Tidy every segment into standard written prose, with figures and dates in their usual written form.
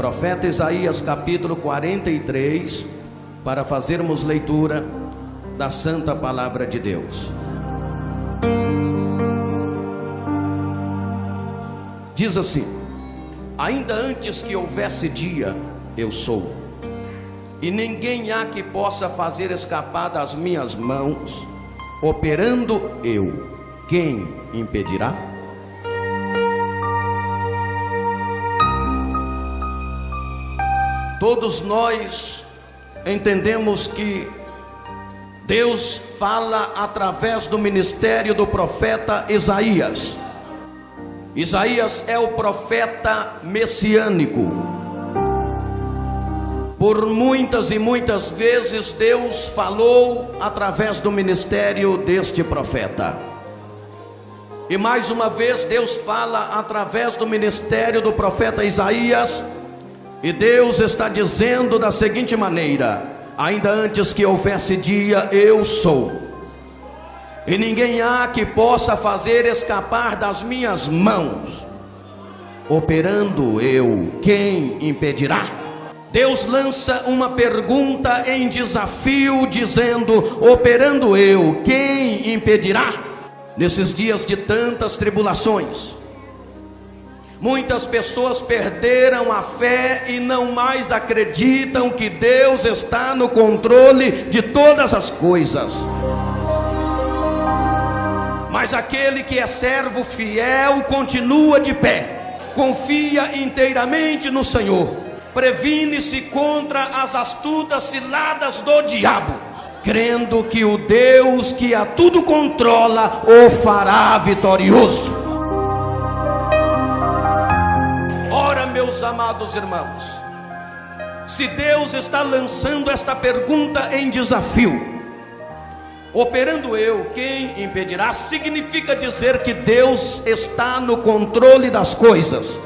profeta Isaías capítulo 43, para fazermos leitura da santa palavra de Deus. Diz assim: ainda antes que houvesse dia, eu sou, e ninguém há que possa fazer escapar das minhas mãos. Operando eu, quem impedirá? Todos nós entendemos que Deus fala através do ministério do profeta Isaías. Isaías é o profeta messiânico. Por muitas e muitas vezes Deus falou através do ministério deste profeta. E mais uma vez Deus fala através do ministério do profeta Isaías. E Deus está dizendo da seguinte maneira: ainda antes que houvesse dia, eu sou, e ninguém há que possa fazer escapar das minhas mãos. Operando eu, quem impedirá? Deus lança uma pergunta em desafio, dizendo: operando eu, quem impedirá? Nesses dias de tantas tribulações, muitas pessoas perderam a fé e não mais acreditam que Deus está no controle de todas as coisas. Mas aquele que é servo fiel continua de pé, confia inteiramente no Senhor, previne-se contra as astutas ciladas do diabo, crendo que o Deus que a tudo controla o fará vitorioso. Ora, meus amados irmãos, se Deus está lançando esta pergunta em desafio, operando eu, quem impedirá? Significa dizer que Deus está no controle das coisas.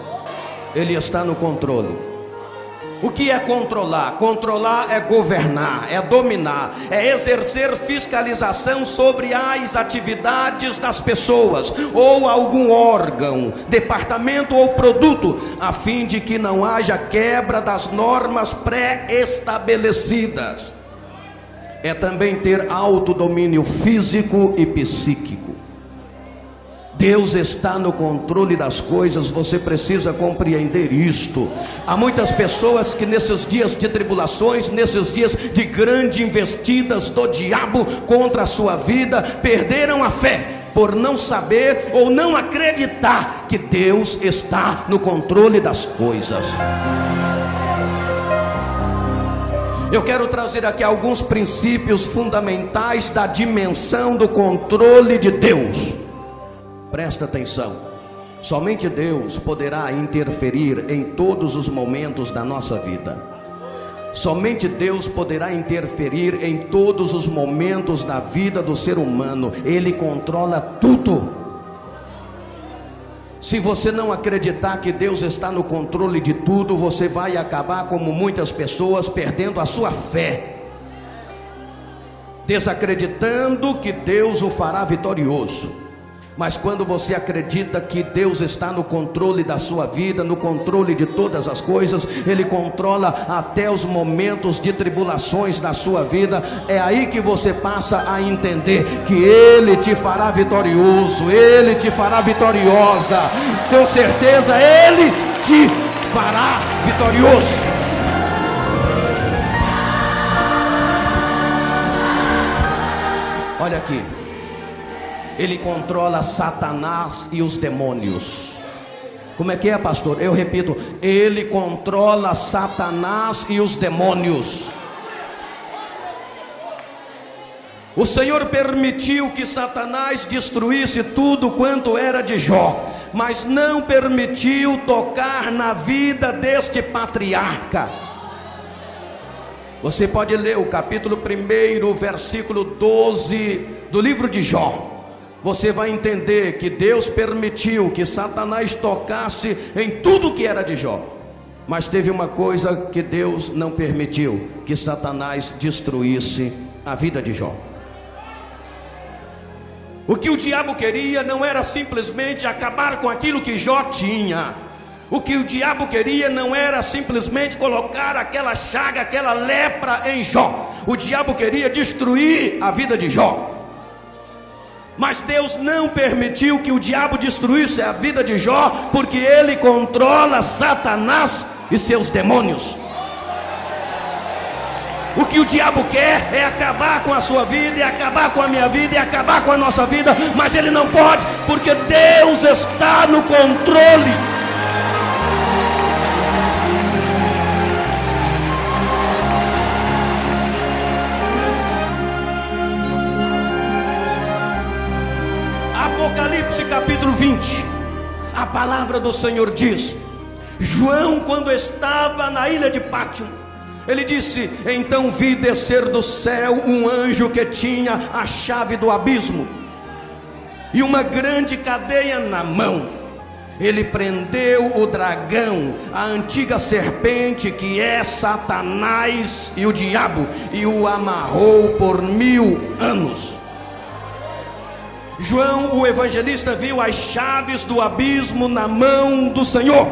Ele está no controle. O que é controlar? Controlar é governar, é dominar, é exercer fiscalização sobre as atividades das pessoas, ou algum órgão, departamento ou produto, a fim de que não haja quebra das normas pré-estabelecidas. É também ter autodomínio físico e psíquico. Deus está no controle das coisas, você precisa compreender isto. Há muitas pessoas que nesses dias de tribulações, nesses dias de grandes investidas do diabo contra a sua vida, perderam a fé, por não saber ou não acreditar que Deus está no controle das coisas. Eu quero trazer aqui alguns princípios fundamentais da dimensão do controle de Deus. Presta atenção. Somente Deus poderá interferir em todos os momentos da nossa vida. Somente Deus poderá interferir em todos os momentos da vida do ser humano. Ele controla tudo. Se você não acreditar que Deus está no controle de tudo, você vai acabar como muitas pessoas, perdendo a sua fé, desacreditando que Deus o fará vitorioso. Mas quando você acredita que Deus está no controle da sua vida, no controle de todas as coisas, Ele controla até os momentos de tribulações da sua vida, é aí que você passa a entender que Ele te fará vitorioso, Ele te fará vitoriosa, com certeza Ele te fará vitorioso. Olha aqui. Ele controla Satanás e os demônios. Como é que é, pastor? Eu repito: ele controla Satanás e os demônios. O Senhor permitiu que Satanás destruísse tudo quanto era de Jó, mas não permitiu tocar na vida deste patriarca. Você pode ler o capítulo 1, versículo 12 do livro de Jó. Você vai entender que Deus permitiu que Satanás tocasse em tudo que era de Jó, mas teve uma coisa que Deus não permitiu: que Satanás destruísse a vida de Jó. O que o diabo queria não era simplesmente acabar com aquilo que Jó tinha, O que o diabo queria não era simplesmente colocar aquela chaga, aquela lepra em Jó. O diabo queria destruir a vida de Jó. Mas Deus não permitiu que o diabo destruísse a vida de Jó, porque ele controla Satanás e seus demônios. O que o diabo quer é acabar com a sua vida, é acabar com a minha vida, é acabar com a nossa vida, mas ele não pode, porque Deus está no controle. Apocalipse capítulo 20, a palavra do Senhor diz: João, quando estava na ilha de Pátimo, ele disse: então vi descer do céu um anjo que tinha a chave do abismo e uma grande cadeia na mão. Ele prendeu o dragão, a antiga serpente, que é Satanás e o diabo, e o amarrou por 1000 anos. João, o evangelista, viu as chaves do abismo na mão do Senhor.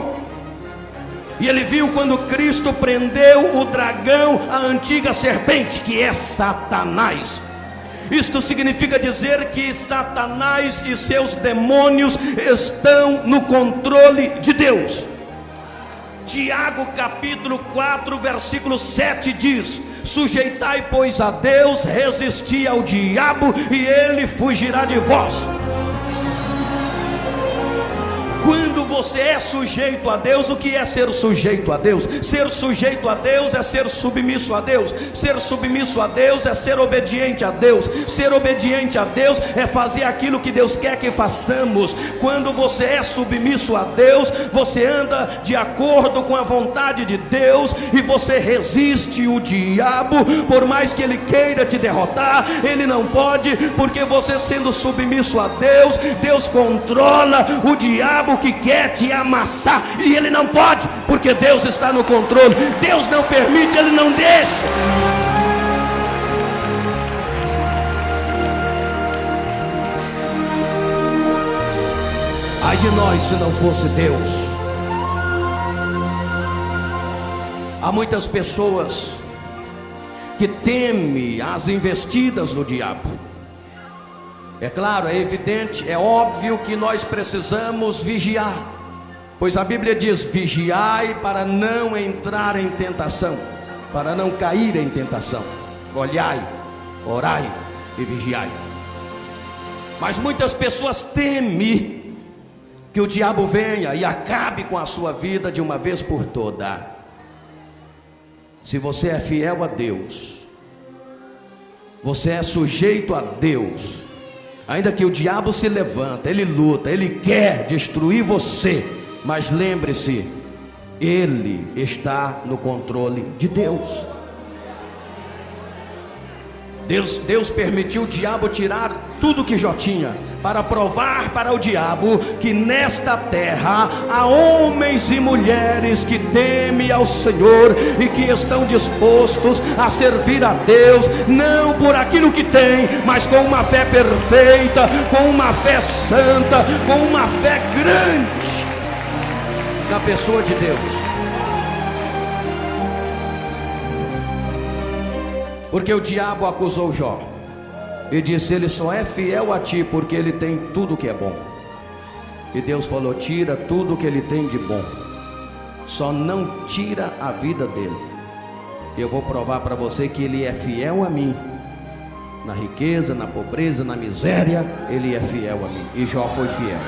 E ele viu quando Cristo prendeu o dragão, a antiga serpente, que é Satanás. Isto significa dizer que Satanás e seus demônios estão no controle de Deus. Tiago capítulo 4, versículo 7 diz: sujeitai, pois, a Deus, resisti ao diabo e ele fugirá de vós. Quando você é sujeito a Deus, o que é ser sujeito a Deus? Ser sujeito a Deus é ser submisso a Deus. Ser submisso a Deus é ser obediente a Deus. Ser obediente a Deus é fazer aquilo que Deus quer que façamos. Quando você é submisso a Deus, você anda de acordo com a vontade de Deus e você resiste o diabo. Por mais que ele queira te derrotar, ele não pode, porque você, sendo submisso a Deus, Deus controla o diabo que quer te amassar, e ele não pode, porque Deus está no controle. Deus não permite, ele não deixa. Ai de nós se não fosse Deus. Há muitas pessoas que temem as investidas do diabo. É claro, é evidente, é óbvio que nós precisamos vigiar, pois a Bíblia diz: vigiai para não entrar em tentação, para não cair em tentação. Olhai, orai e vigiai. Mas muitas pessoas temem que o diabo venha e acabe com a sua vida de uma vez por toda. Se você é fiel a Deus, você é sujeito a Deus, ainda que o diabo se levanta, ele luta, ele quer destruir você, mas lembre-se, ele está no controle de Deus. Deus permitiu o diabo tirar tudo que Jó tinha, para provar para o diabo que nesta terra há homens e mulheres que temem ao Senhor e que estão dispostos a servir a Deus, não por aquilo que tem, mas com uma fé perfeita, com uma fé santa, com uma fé grande na pessoa de Deus. Porque o diabo acusou Jó e disse: ele só é fiel a ti porque ele tem tudo que é bom. E Deus falou: tira tudo que ele tem de bom, só não tira a vida dele. Eu vou provar para você que ele é fiel a mim, na riqueza, na pobreza, na miséria, ele é fiel a mim. E Jó foi fiel.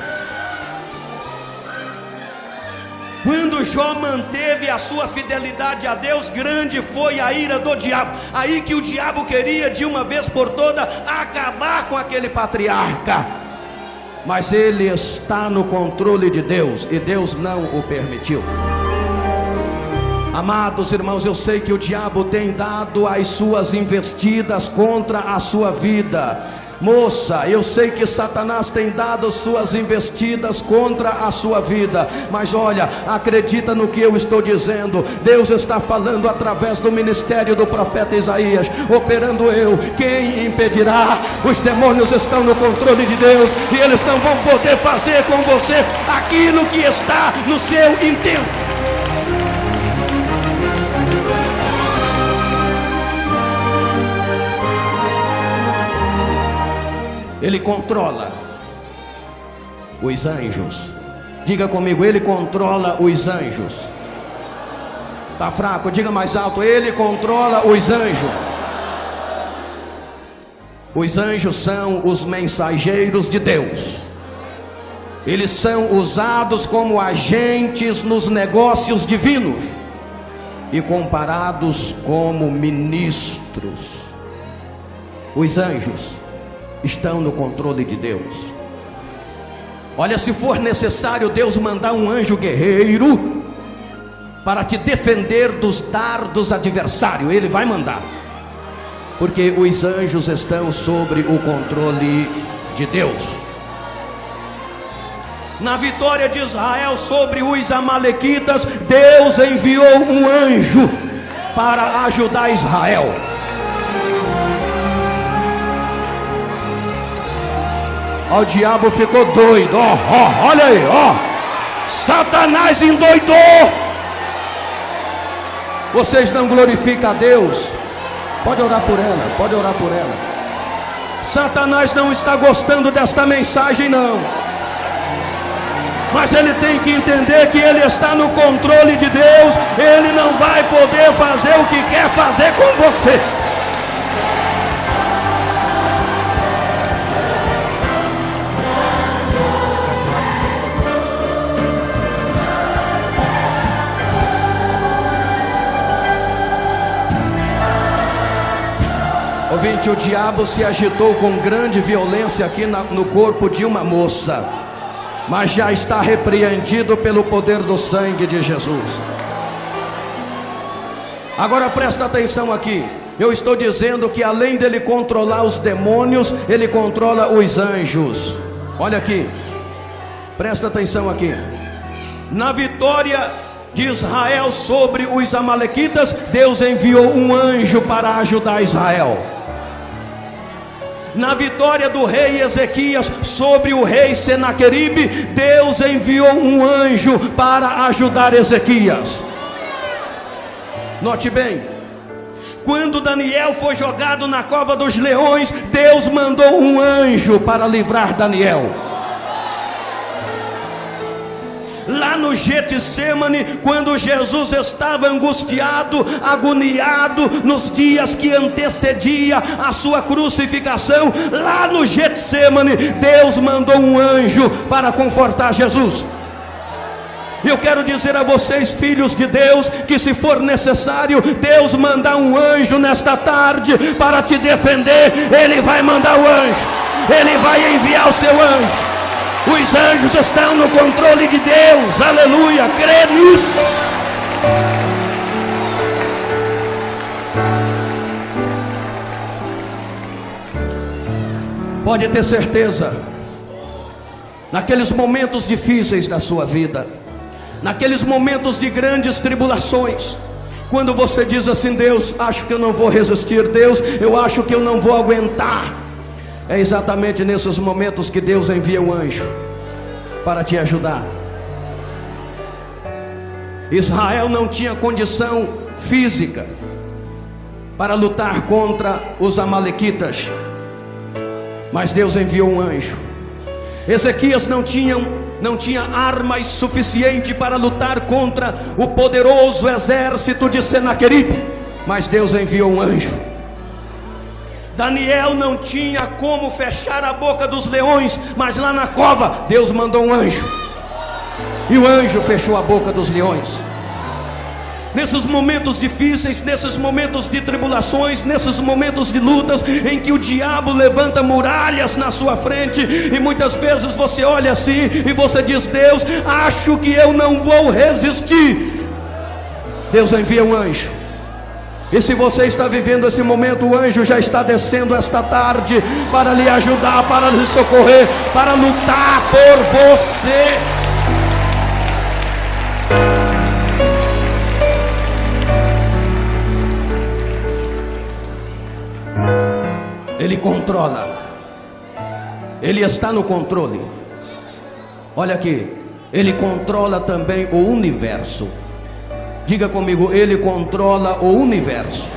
Quando Jó manteve a sua fidelidade a Deus, grande foi a ira do diabo. Aí que o diabo queria de uma vez por toda acabar com aquele patriarca, mas ele está no controle de Deus e Deus não o permitiu. Amados irmãos, eu sei que o diabo tem dado as suas investidas contra a sua vida. Moça, eu sei que Satanás tem dado suas investidas contra a sua vida, mas olha, acredita no que eu estou dizendo. Deus está falando através do ministério do profeta Isaías. Operando eu, quem impedirá? Os demônios estão no controle de Deus, e eles não vão poder fazer com você aquilo que está no seu intento. Ele controla os anjos. Diga comigo, ele controla os anjos. Está fraco? Diga mais alto, ele controla os anjos. Os anjos são os mensageiros de Deus. Eles são usados como agentes nos negócios divinos e comparados como ministros. Os anjos estão no controle de Deus. Olha, se for necessário Deus mandar um anjo guerreiro para te defender dos dardos adversários, Ele vai mandar, porque os anjos estão sobre o controle de Deus. Na vitória de Israel sobre os amalequitas, Deus enviou um anjo para ajudar Israel. Ó, o diabo ficou doido, olha aí, Satanás endoidou. Vocês não glorificam a Deus? Pode orar por ela, pode orar por ela. Satanás não está gostando desta mensagem, não. Mas ele tem que entender que ele está no controle de Deus. Ele não vai poder fazer o que quer fazer com você. Ouvinte, o diabo se agitou com grande violência aqui no corpo de uma moça, mas já está repreendido pelo poder do sangue de Jesus. Agora presta atenção aqui. Eu estou dizendo que além dele controlar os demônios, ele controla os anjos. Olha aqui, presta atenção aqui. Na vitória de Israel sobre os amalequitas, Deus enviou um anjo para ajudar Israel. Na vitória do rei Ezequias sobre o rei Senaqueribe, Deus enviou um anjo para ajudar Ezequias. Note bem, quando Daniel foi jogado na cova dos leões, Deus mandou um anjo para livrar Daniel. Lá no Getsemane, quando Jesus estava angustiado, agoniado, nos dias que antecedia a sua crucificação, lá no Getsemane, Deus mandou um anjo para confortar Jesus. Eu quero dizer a vocês, filhos de Deus, que se for necessário Deus mandar um anjo nesta tarde para te defender, Ele vai mandar o anjo, Ele vai enviar o seu anjo. Os anjos estão no controle de Deus, aleluia, crê nisso. Pode ter certeza, naqueles momentos difíceis da sua vida, naqueles momentos de grandes tribulações, quando você diz assim: Deus, acho que eu não vou resistir, Deus, eu acho que eu não vou aguentar, é exatamente nesses momentos que Deus envia um anjo para te ajudar. Israel não tinha condição física para lutar contra os amalequitas, mas Deus enviou um anjo. Ezequias não tinha armas suficientes para lutar contra o poderoso exército de Senaqueribe, mas Deus enviou um anjo. Daniel não tinha como fechar a boca dos leões, mas lá na cova Deus mandou um anjo, e o anjo fechou a boca dos leões. Nesses momentos difíceis, nesses momentos de tribulações, nesses momentos de lutas, em que o diabo levanta muralhas na sua frente, e muitas vezes você olha assim e você diz: Deus, acho que eu não vou resistir. Deus envia um anjo E se você está vivendo esse momento, o anjo já está descendo esta tarde para lhe ajudar, para lhe socorrer, para lutar por você. Ele controla. Ele está no controle. Olha aqui, ele controla também o universo. Diga comigo, ele controla o universo.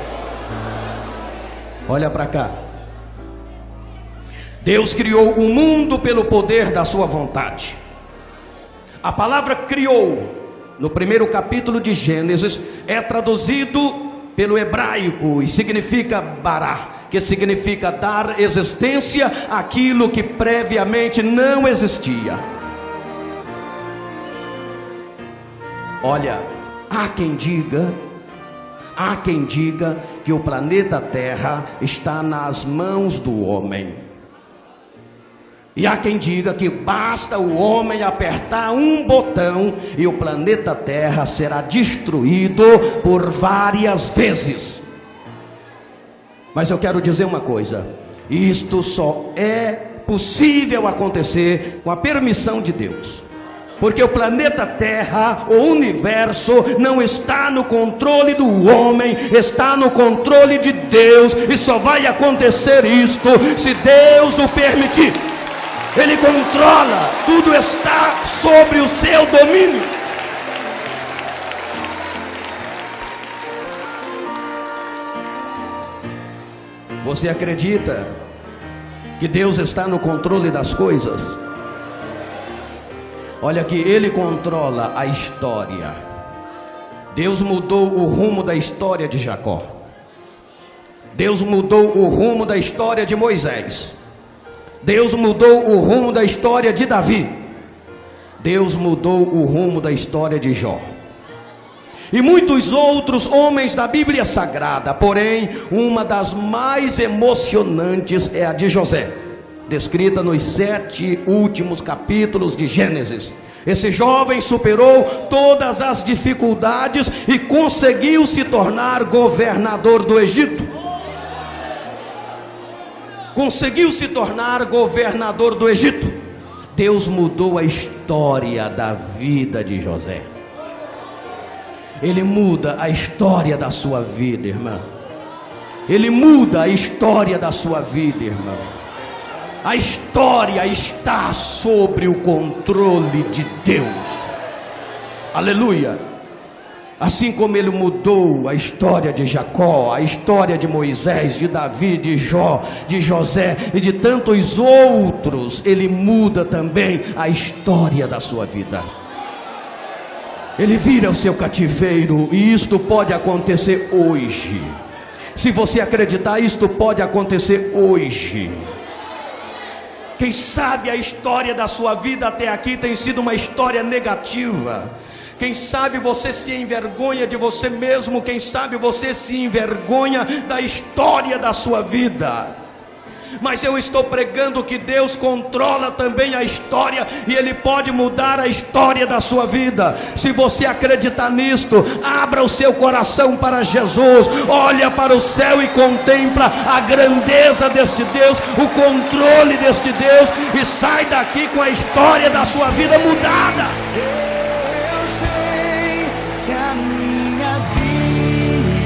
Olha para cá. Deus criou o mundo pelo poder da sua vontade. A palavra criou, no primeiro capítulo de Gênesis, é traduzido pelo hebraico e significa bará, que significa dar existência àquilo que previamente não existia. Olha, há quem diga que o planeta Terra está nas mãos do homem. E há quem diga que basta o homem apertar um botão e o planeta Terra será destruído por várias vezes. Mas eu quero dizer uma coisa: isto só é possível acontecer com a permissão de Deus. Porque o planeta Terra, o universo, não está no controle do homem, está no controle de Deus. E só vai acontecer isto se Deus o permitir. Ele controla, tudo está sobre o seu domínio. Você acredita que Deus está no controle das coisas? Olha aqui, ele controla a história. Deus mudou o rumo da história de Jacó. Deus mudou o rumo da história de Moisés. Deus mudou o rumo da história de Davi. Deus mudou o rumo da história de Jó. E muitos outros homens da Bíblia Sagrada. Porém, uma das mais emocionantes é a de José, descrita nos 7 últimos capítulos de Gênesis. Esse jovem superou todas as dificuldades e conseguiu se tornar governador do Egito. Conseguiu se tornar governador do Egito. Deus mudou a história da vida de José. Ele muda a história da sua vida, irmã. Ele muda a história da sua vida, irmão. A história está sobre o controle de Deus. Aleluia. Assim como ele mudou a história de Jacó, a história de Moisés, de Davi, de Jó, de José e de tantos outros, ele muda também a história da sua vida. Ele vira o seu cativeiro, e isto pode acontecer hoje. Se você acreditar, isto pode acontecer hoje. Quem sabe a história da sua vida até aqui tem sido uma história negativa. Quem sabe você se envergonha de você mesmo. Quem sabe você se envergonha da história da sua vida. Mas eu estou pregando que Deus controla também a história, e Ele pode mudar a história da sua vida. Se você acreditar nisto, abra o seu coração para Jesus, olha para o céu e contempla a grandeza deste Deus, o controle deste Deus, e sai daqui com a história da sua vida mudada. Eu sei que a minha vida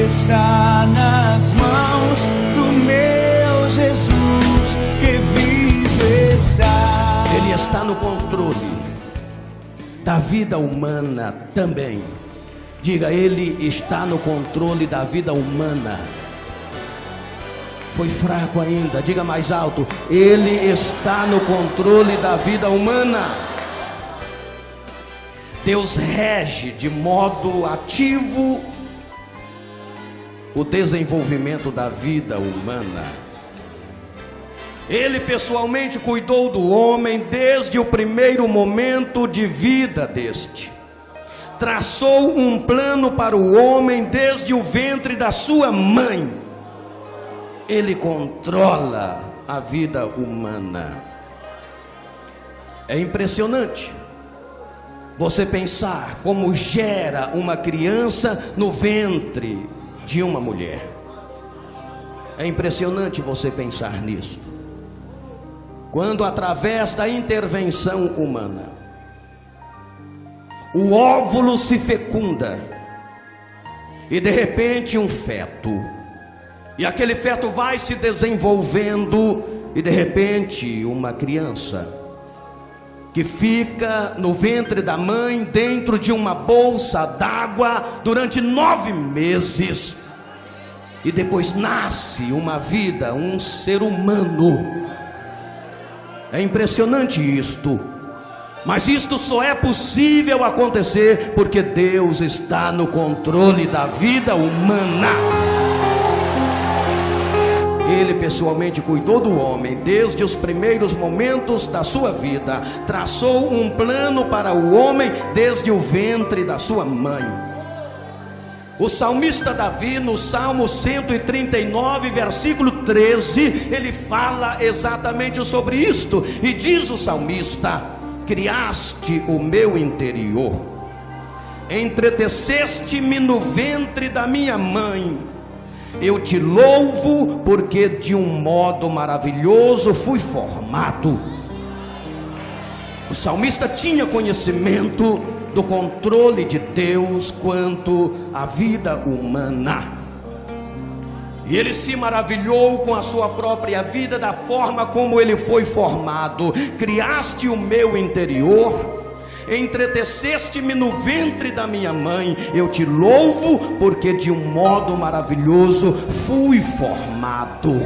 está nas mãos do meu Jesus que vive está. Ele está no controle da vida humana também. Diga, Ele está no controle da vida humana. Foi fraco ainda, diga mais alto. Ele está no controle da vida humana. Deus rege de modo ativo o desenvolvimento da vida humana. Ele pessoalmente cuidou do homem desde o primeiro momento de vida deste. Traçou um plano para o homem desde o ventre da sua mãe. Ele controla a vida humana. É impressionante. você pensar como gera uma criança no ventre de uma mulher. É impressionante você pensar nisso. Quando através da intervenção humana, o óvulo se fecunda, e de repente um feto, e aquele feto vai se desenvolvendo, e de repente uma criança, que fica no ventre da mãe, dentro de uma bolsa d'água, durante 9 meses, e depois nasce uma vida, um ser humano. É impressionante isto, mas isto só é possível acontecer porque Deus está no controle da vida humana. Ele pessoalmente cuidou do homem desde os primeiros momentos da sua vida, traçou um plano para o homem desde o ventre da sua mãe. O salmista Davi, no Salmo 139, versículo 13, ele fala exatamente sobre isto, e diz o salmista: criaste o meu interior, entreteceste-me no ventre da minha mãe. Eu te louvo, porque de um modo maravilhoso fui formado. O salmista tinha conhecimento do controle de Deus quanto à vida humana, e ele se maravilhou com a sua própria vida, da forma como ele foi formado. Criaste o meu interior, entreteceste-me no ventre da minha mãe. Eu te louvo, porque de um modo maravilhoso fui formado.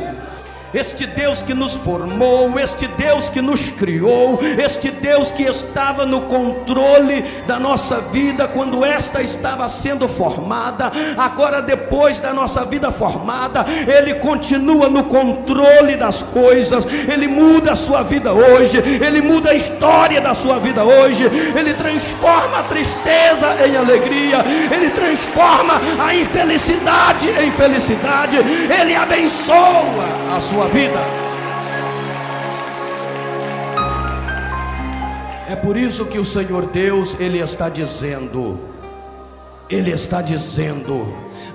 Este Deus que nos formou, este Deus que nos criou, este Deus que estava no controle da nossa vida quando esta estava sendo formada, agora depois da nossa vida formada, Ele continua no controle das coisas. Ele muda a sua vida hoje, Ele muda a história da sua vida hoje, Ele transforma a tristeza em alegria, Ele transforma a infelicidade em felicidade, Ele abençoa a sua vida. É por isso que o Senhor Deus, Ele está dizendo,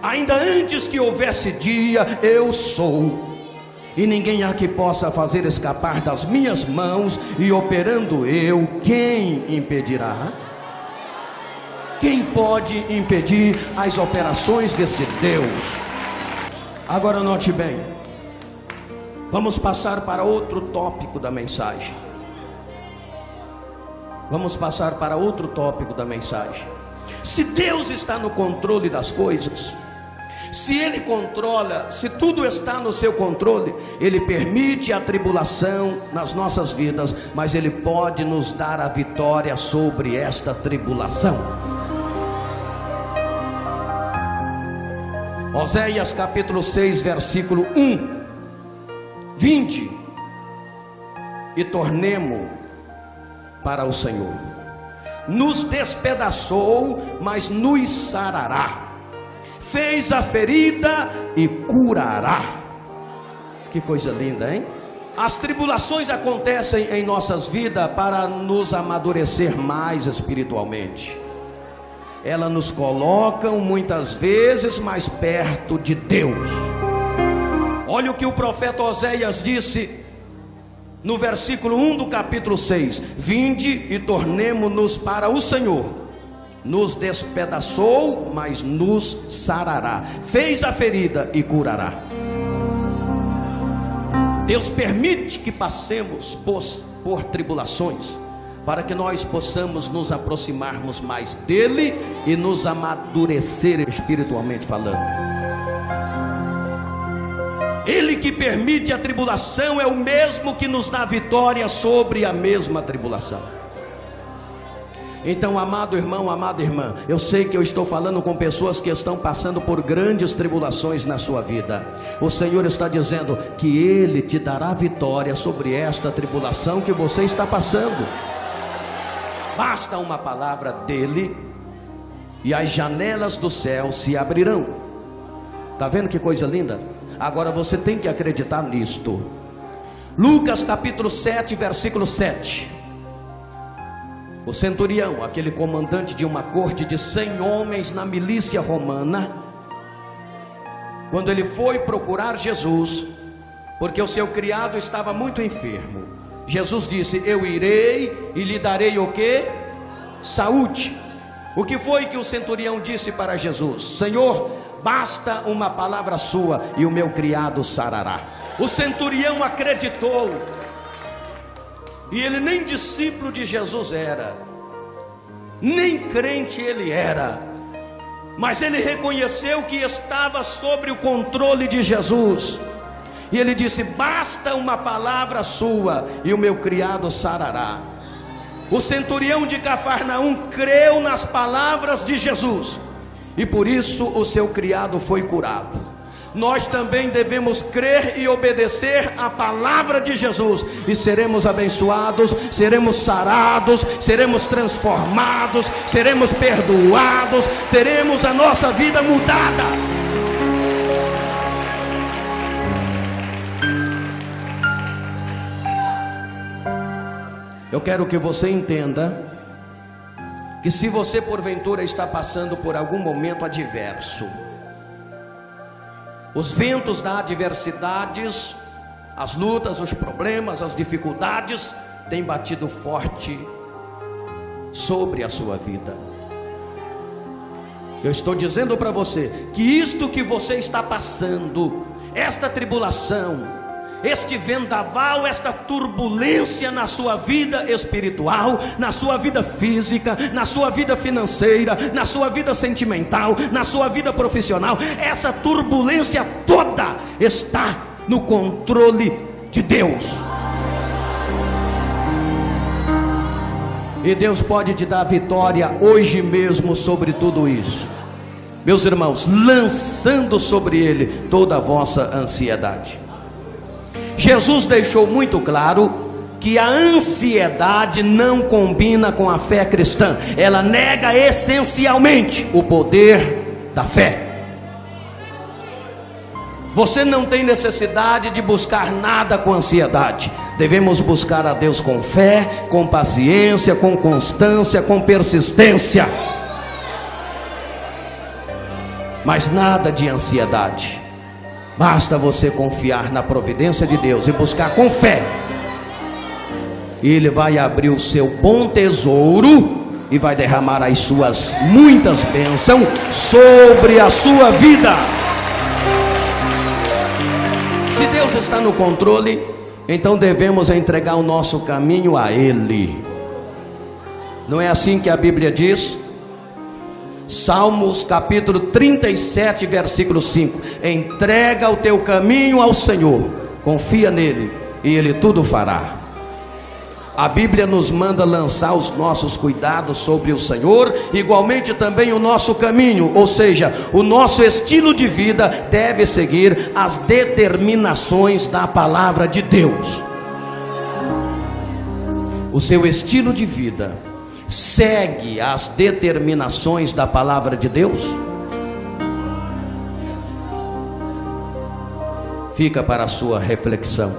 ainda antes que houvesse dia, eu sou, e ninguém há que possa fazer escapar das minhas mãos, e operando eu, quem impedirá? Quem pode impedir as operações deste Deus? Agora note bem, vamos passar para outro tópico da mensagem. Se Deus está no controle das coisas, se Ele controla, se tudo está no seu controle, Ele permite a tribulação nas nossas vidas, mas Ele pode nos dar a vitória sobre esta tribulação. Oséias capítulo 6, versículo 1: vinde e tornemo para o Senhor. Nos despedaçou, mas nos sarará. Fez a ferida e curará. Que coisa linda, hein? As tribulações acontecem em nossas vidas para nos amadurecer mais espiritualmente. Elas nos colocam muitas vezes mais perto de Deus. Olha o que o profeta Oséias disse no versículo 1 do capítulo 6: vinde e tornemo-nos para o Senhor. Nos despedaçou, mas nos sarará. Fez a ferida e curará. Deus permite que passemos por tribulações, para que nós possamos nos aproximarmos mais dele e nos amadurecer espiritualmente falando. Ele que permite a tribulação é o mesmo que nos dá vitória sobre a mesma tribulação. Então, amado irmão, amada irmã, eu sei que eu estou falando com pessoas que estão passando por grandes tribulações na sua vida. O Senhor está dizendo que Ele te dará vitória sobre esta tribulação que você está passando. Basta uma palavra dele e as janelas do céu se abrirão. Está vendo que coisa linda? Agora você tem que acreditar nisto. Lucas capítulo 7, versículo 7. O centurião, aquele comandante de uma corte de 100 homens na milícia romana, quando ele foi procurar Jesus, porque o seu criado estava muito enfermo, Jesus disse: eu irei e lhe darei o que? Saúde. O que foi que o centurião disse para Jesus? Senhor, basta uma palavra sua e o meu criado sarará. O centurião acreditou, e ele nem discípulo de Jesus era, nem crente ele era, mas ele reconheceu que estava sob o controle de Jesus, e ele disse: basta uma palavra sua e o meu criado sarará. O centurião de Cafarnaum creu nas palavras de Jesus, e por isso o seu criado foi curado. Nós também devemos crer e obedecer a palavra de Jesus, e seremos abençoados, seremos sarados, seremos transformados, seremos perdoados, teremos a nossa vida mudada. Eu quero que você entenda que se você porventura está passando por algum momento adverso, os ventos da adversidade, as lutas, os problemas, as dificuldades têm batido forte sobre a sua vida. Eu estou dizendo para você que isto que você está passando, esta tribulação, este vendaval, esta turbulência na sua vida espiritual, na sua vida física, na sua vida financeira, na sua vida sentimental, na sua vida profissional, essa turbulência toda está no controle de Deus. E Deus pode te dar vitória hoje mesmo sobre tudo isso, meus irmãos, lançando sobre Ele toda a vossa ansiedade. Jesus deixou muito claro que a ansiedade não combina com a fé cristã. Ela nega essencialmente o poder da fé. Você não tem necessidade de buscar nada com ansiedade. Devemos buscar a Deus com fé, com paciência, com constância, com persistência. Mas nada de ansiedade. Basta você confiar na providência de Deus e buscar com fé. Ele vai abrir o seu bom tesouro e vai derramar as suas muitas bênçãos sobre a sua vida. Se Deus está no controle, então devemos entregar o nosso caminho a Ele. Não é assim que a Bíblia diz? Salmos capítulo 37, versículo 5: entrega o teu caminho ao Senhor, confia nele e Ele tudo fará. A Bíblia nos manda lançar os nossos cuidados sobre o Senhor, igualmente também o nosso caminho, ou seja, o nosso estilo de vida deve seguir as determinações da palavra de Deus. O seu estilo de vida segue as determinações da palavra de Deus? Fica para a sua reflexão.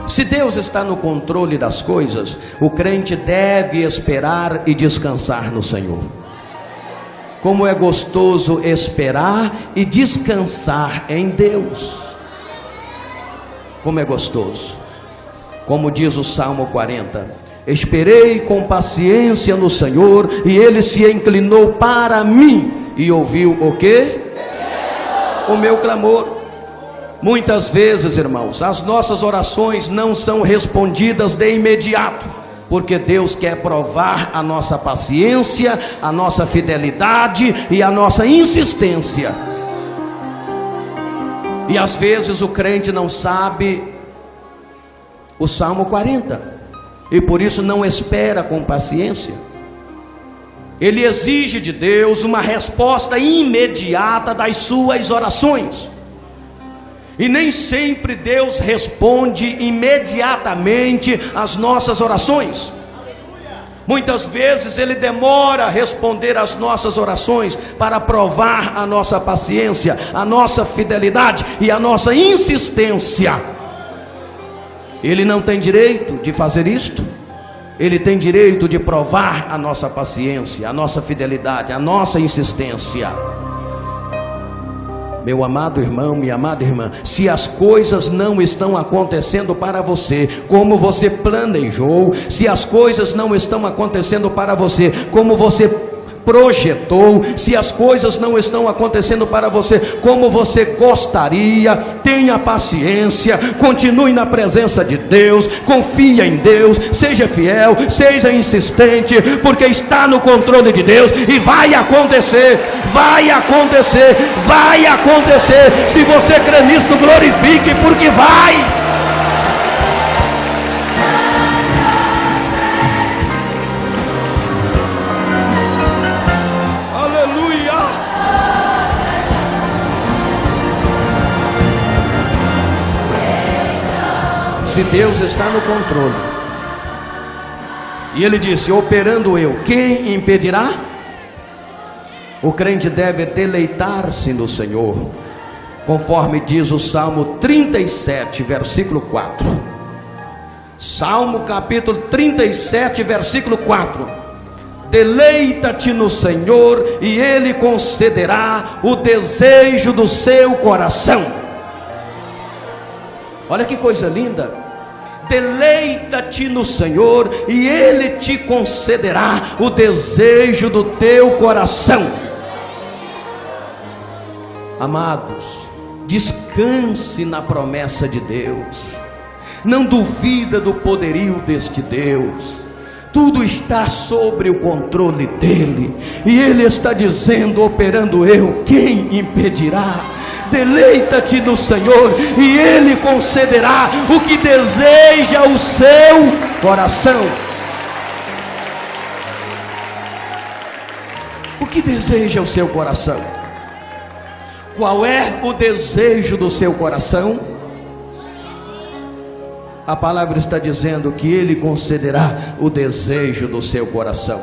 Se Deus está no controle das coisas, o crente deve esperar e descansar no Senhor. Como é gostoso esperar e descansar em Deus. Como é gostoso. Como diz o Salmo 40: esperei com paciência no Senhor, e Ele se inclinou para mim e ouviu o quê? O meu clamor. Muitas vezes, irmãos, as nossas orações não são respondidas de imediato, porque Deus quer provar a nossa paciência, a nossa fidelidade e a nossa insistência. E às vezes o crente não sabe o Salmo 40, e por isso não espera com paciência. Ele exige de Deus uma resposta imediata das suas orações, e nem sempre Deus responde imediatamente às nossas orações. Muitas vezes Ele demora a responder às nossas orações para provar a nossa paciência, a nossa fidelidade e a nossa insistência. Ele não tem direito de fazer isto. Ele tem direito de provar a nossa paciência, a nossa fidelidade, a nossa insistência. Meu amado irmão, minha amada irmã, se as coisas não estão acontecendo para você como você planejou, se as coisas não estão acontecendo para você como você projetou, se as coisas não estão acontecendo para você como você gostaria, tenha paciência, continue na presença de Deus, confia em Deus, seja fiel, seja insistente, porque está no controle de Deus e vai acontecer, vai acontecer, vai acontecer. Se você crê nisto, glorifique, porque vai. Se Deus está no controle, e Ele disse: operando eu, quem impedirá? O crente deve deleitar-se no Senhor, conforme diz o Salmo 37, versículo 4. Salmo capítulo 37, versículo 4. Deleita-te no Senhor, e Ele concederá o desejo do seu coração. Olha que coisa linda. Deleita-te no Senhor, e Ele te concederá o desejo do teu coração. Amados, descanse na promessa de Deus. Não duvida do poderio deste Deus. Tudo está sobre o controle dele, e Ele está dizendo: operando eu, quem impedirá? Deleita-te no Senhor, e Ele concederá o que deseja o seu coração. O que deseja o seu coração? Qual é o desejo do seu coração? A palavra está dizendo que Ele concederá o desejo do seu coração.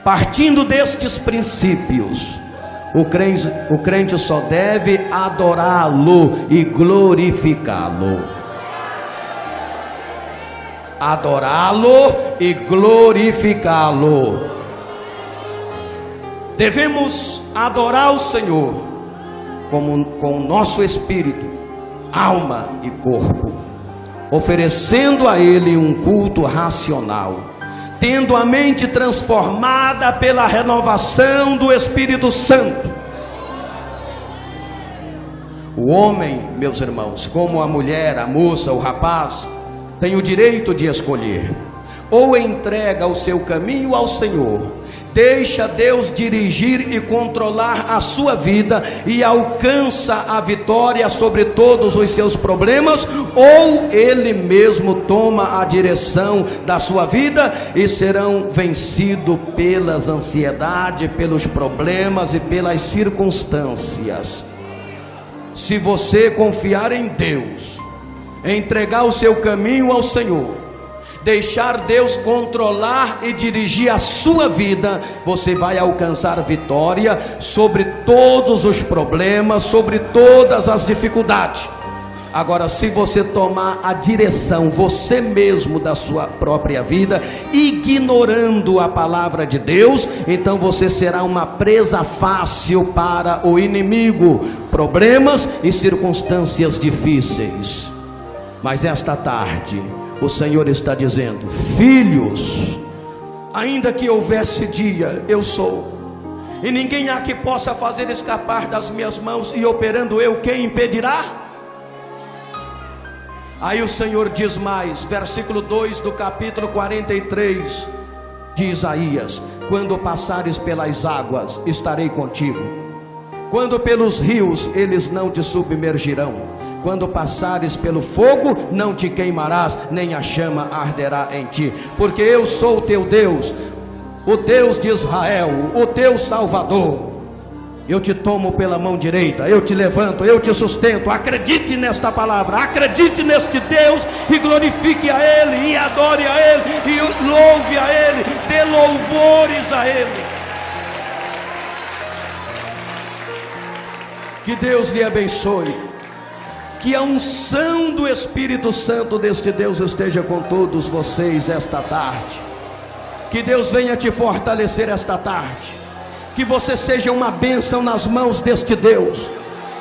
Partindo destes princípios, o crente só deve adorá-lo e glorificá-lo. Adorá-lo e glorificá-lo. Devemos adorar o Senhor com o nosso espírito, alma e corpo, oferecendo a Ele um culto racional, tendo a mente transformada pela renovação do Espírito Santo. O homem, meus irmãos, como a mulher, a moça, o rapaz, tem o direito de escolher: ou entrega o seu caminho ao Senhor, deixa Deus dirigir e controlar a sua vida e alcança a vitória sobre todos os seus problemas, ou ele mesmo toma a direção da sua vida e serão vencidos pelas ansiedades, pelos problemas e pelas circunstâncias. Se você confiar em Deus, entregar o seu caminho ao Senhor, deixar Deus controlar e dirigir a sua vida, você vai alcançar vitória sobre todos os problemas, sobre todas as dificuldades. Agora, se você tomar a direção você mesmo da sua própria vida, ignorando a palavra de Deus, então você será uma presa fácil para o inimigo, problemas e circunstâncias difíceis. Mas esta tarde o Senhor está dizendo: filhos, ainda que houvesse dia, eu sou, e ninguém há que possa fazer escapar das minhas mãos, e operando eu, quem impedirá? Aí o Senhor diz mais, versículo 2 do capítulo 43 de Isaías: quando passares pelas águas, estarei contigo, quando pelos rios, eles não te submergirão, quando passares pelo fogo, não te queimarás, nem a chama arderá em ti, porque eu sou o teu Deus, o Deus de Israel, o teu Salvador. Eu te tomo pela mão direita, eu te levanto, eu te sustento. Acredite nesta palavra, acredite neste Deus, e glorifique a Ele, e adore a Ele, e louve a Ele, dê louvores a Ele. Que Deus lhe abençoe, Que a unção do Espírito Santo deste Deus esteja com todos vocês esta tarde. Que Deus venha te fortalecer esta tarde. Que você seja uma bênção nas mãos deste Deus.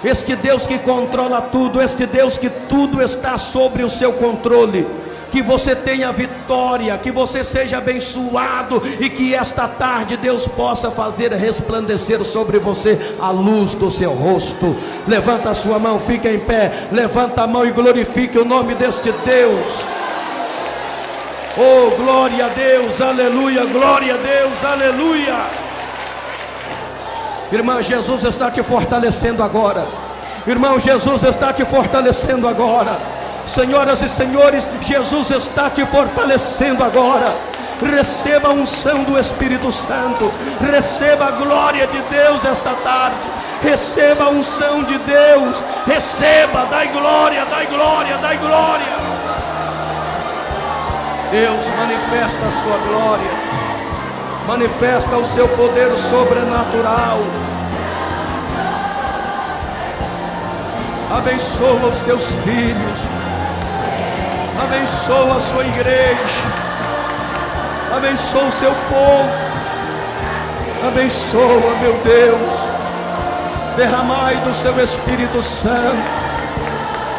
Este Deus que controla tudo, este Deus que tudo está sobre o seu controle. Que você tenha vitória, que você seja abençoado e que esta tarde Deus possa fazer resplandecer sobre você a luz do seu rosto. Levanta a sua mão, fica em pé, levanta a mão e glorifique o nome deste Deus. Oh, glória a Deus, aleluia, glória a Deus, aleluia. Irmão, Jesus está te fortalecendo agora. Irmão, Jesus está te fortalecendo agora. Senhoras e senhores, Jesus está te fortalecendo agora. Receba a unção do Espírito Santo. Receba a glória de Deus esta tarde. Receba a unção de Deus. Receba, dai glória, dai glória, dai glória. Deus manifesta a sua glória. Manifesta o seu poder sobrenatural. Abençoa os teus filhos. Abençoa a sua igreja. Abençoa o seu povo. Abençoa, meu Deus. Derramai do seu Espírito Santo.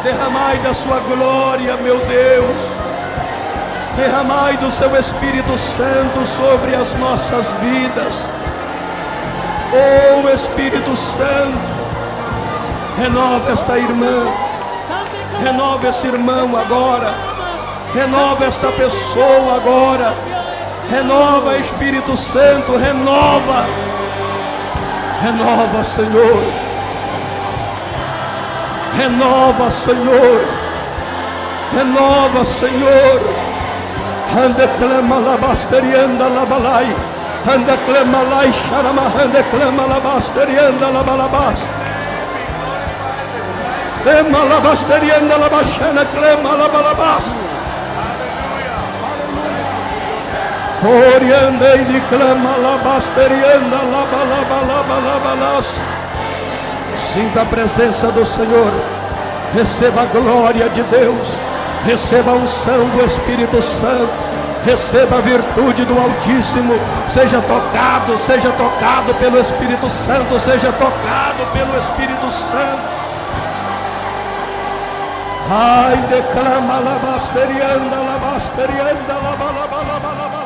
Derramai da sua glória, meu Deus. Derramai do seu Espírito Santo sobre as nossas vidas. Oh, Espírito Santo, renova esta irmã. Renova esse irmão agora. Renova esta pessoa agora. Renova, Espírito Santo, renova. Renova, Senhor. Renova, Senhor. Renova, Senhor. Ande clama labasterianda labalai. Ande clama lai charama. Ande clama labasterianda labalabas. Clama labasterianda labashana. Clama labalabas. Orianda e clama labasterianda labalabalabalas. Sinta a presença do Senhor. Receba a glória de Deus. Receba a unção do Espírito Santo. Receba a virtude do Altíssimo. Seja tocado pelo Espírito Santo. Seja tocado pelo Espírito Santo. Ai, declama labasterianda, labasterianda, labalabalabala.